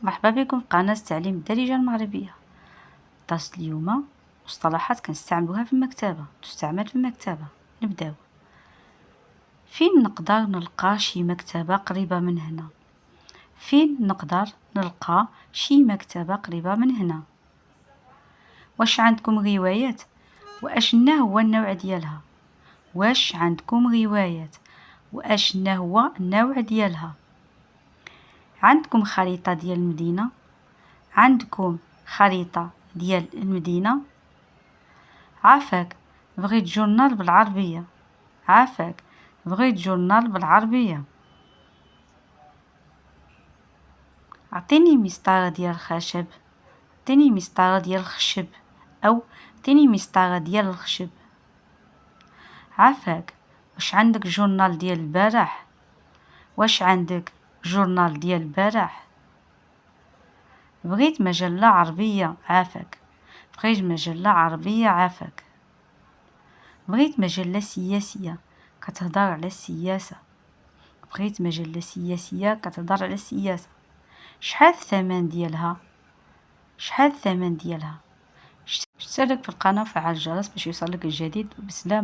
مرحبا بكم في قناة تعليم الدارجة المغربية. درس اليوم مصطلحات كنستعملوها في المكتبة، تستعمل في المكتبة. نبداو. فين نقدر نلقى شي مكتبة قريبة من هنا؟ فين نقدر نلقى شي مكتبة قريبة من هنا؟ واش عندكم روايات؟ واشنا هو النوع ديالها؟ واش عندكم روايات؟ واشنا هو النوع ديالها؟ عندكم خريطة ديال المدينة؟ عندكم خريطة ديال المدينة؟ عافاك بغيت جورنال بالعربية. عافاك بغيت جورنال بالعربية. عطيني مسطرة ديال الخشب. عطيني مسطرة ديال الخشب، أو عطيني مسطرة ديال الخشب. عافاك واش عندك جورنال ديال البارح؟ واش عندك جورنال ديال البارح؟ بغيت مجلة عربية. عافاك بغيت مجلة عربية. عافاك بغيت مجلة سياسية كتهضر على السياسة. بغيت مجلة سياسية كتهضر على السياسة. شحال الثمن ديالها؟ شحال الثمن ديالها؟ اشترك في القناة وفعل الجرس باش يوصلك الجديد. وبسلامة.